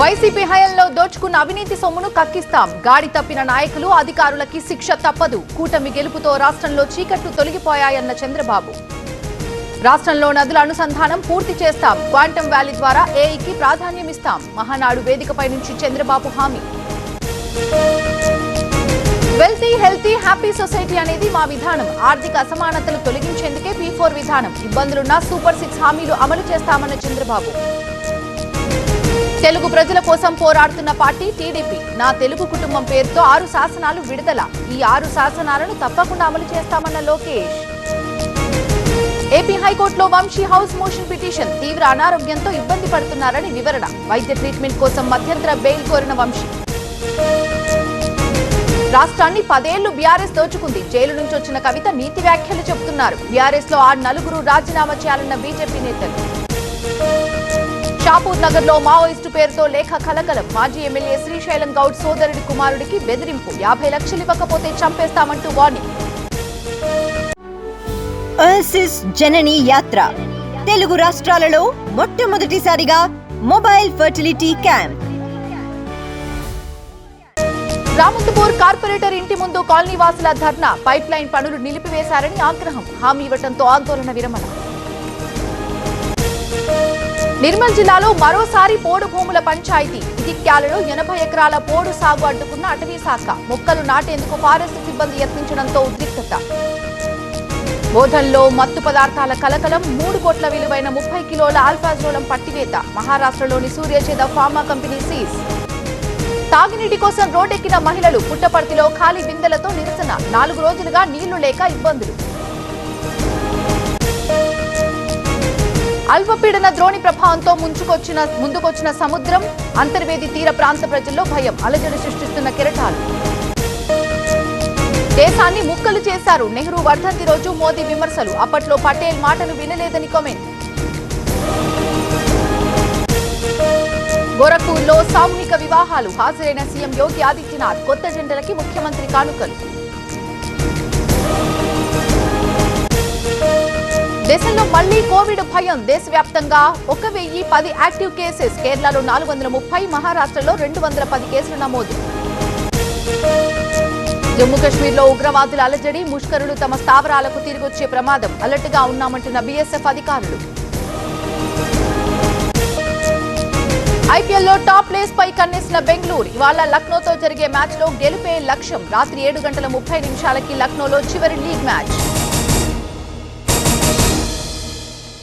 YCP హయాంలో దోచుకున్న అవినీతి సొమ్మును కక్కిస్తాం. గాడి తప్పిన నాయకులు అధికారులకి శిక్ష తప్పదు. కూటమి గెలుపుతో రాష్ట్రంలో చీకట్లు తొలగిపోయాయన్న చంద్రబాబు. రాష్ట్రంలో నదుల అనుసంధానం పూర్తి చేస్తాం. క్వాంటమ్ వ్యాలీ ద్వారా ఏఐకి ప్రాధాన్యం ఇస్తాం. మహానాడు వేదికపై నుంచి చంద్రబాబు హామీ. వెల్తీ హెల్తీ హ్యాపీ సొసైటీ అనేది మా విధానం. ఆర్థిక అసమానతలు తొలగించేందుకే P4 విధానం. ఇబ్బందులున్నా సూపర్ 6 హామీలు అమలు చేస్తామన్న చంద్రబాబు. తెలుగు ప్రజల కోసం పోరాడుతున్న పార్టీ టీడీపీ. నా తెలుగు కుటుంబం పేరుతో 6 శాసనాలు విడుదల. ఈ 6 శాసనాలను తప్పకుండా అమలు చేస్తామన్న లోకేష్. ఏపీ హైకోర్టులో వంశీ హౌస్ మోషన్ పిటిషన్. తీవ్ర అనారోగ్యంతో ఇబ్బంది పడుతున్నారని వివరణ. వైద్య ట్రీట్మెంట్ కోసం మధ్యంతర బెయిల్ కోరిన వంశీ. రాష్ట్రాన్ని 10 ఏళ్లు బీఆర్ఎస్ దోచుకుంది. జైలు నుంచి వచ్చిన కవిత నీతి వ్యాఖ్యలు చెబుతున్నారు. బీఆర్ఎస్ లో 9 రాజీనామా చేయాలన్న బీజేపీ నేతలు. షాపూర్ నగర్ లో మావోయిస్టు పేరుతో లేఖ కలకలం. మాజీ ఎమ్మెల్యే శ్రీశైలం గౌడ్ సోదరుడి కుమారుడికి బెదిరింపు. 50 లక్షలు ఇవ్వకపోతే చంపేస్తామంటూ వార్నింగ్. ఓఎసిస్ జనని యాత్ర తెలుగు రాష్ట్రాలలో మొట్టమొదటిసారిగా mobile fertility camp. Ramanthapur corporator ఇంటి ముందు కాలనీ వాసుల ధర్నా. పైప్ లైన్ పనులు నిలిపివేశారని ఆగ్రహం. హామీ ఇవ్వడంతో ఆందోళన విరమణ. నిర్మల్ జిల్లాలో మరోసారి పోడు భూముల పంచాయతీ. ఇటిక్యాలలో 80 ఎకరాల పోడు సాగు అడ్డుకున్న అటవీ శాఖ. మొక్కలు నాటేందుకు ఫారెస్ట్ సిబ్బంది యత్నించడంతో ఉద్రిక్తత. బోధన్లో మత్తు పదార్థాల కలకలం. 3 కోట్ల విలువైన 30 కిలోల ఆల్ఫాజోలం పట్టివేత. మహారాష్ట్రలోని సూర్యచేద ఫార్మా కంపెనీ సీజ్. తాగునీటి కోసం రోడ్డెక్కిన మహిళలు. పుట్టపర్తిలో ఖాళీ బిందెలతో నిరసన. 4 రోజులుగా నీళ్లు లేక ఇబ్బందులు. అల్పపీడన ద్రోణి ప్రభావంతో ముందుకొచ్చిన సముద్రం. అంతర్వేది తీర ప్రాంత ప్రజల్లో భయం. అలజడి సృష్టిస్తున్న కెరటాలు. దేశాన్ని ముక్కలు చేశారు. నెహ్రూ వర్ధంతి రోజు మోదీ విమర్శలు. అప్పట్లో పటేల్ మాటలు వినలేదని కామెంట్. గోరఖ్పూర్లో సామూహిక వివాహాలు. హాజరైన సీఎం యోగి ఆదిత్యనాథ్. కొత్త జంటలకి ముఖ్యమంత్రి కానుకలు. దేశంలో మళ్లీ కోవిడ్ భయం. దేశవ్యాప్తంగా 1010 యాక్టివ్ కేసెస్. కేరళలో 430, మహారాష్ట్రలో 210 కేసులు నమోదు. జమ్మూ కశ్మీర్లో ఉగ్రవాదుల అలజడి. ముష్కరులు తమ స్థావరాలకు తిరిగొచ్చే ప్రమాదం. అలర్ట్గా ఉన్నామంటున్న బీఎస్ఎఫ్ అధికారులు. ఐపీఎల్లో టాప్ ప్లేస్ పై కన్నేసిన బెంగళూరు. ఇవాళ లక్నోతో జరిగే మ్యాచ్ లో గెలుపే లక్ష్యం. రాత్రి 7:30 లక్నోలో చివరి లీగ్ మ్యాచ్.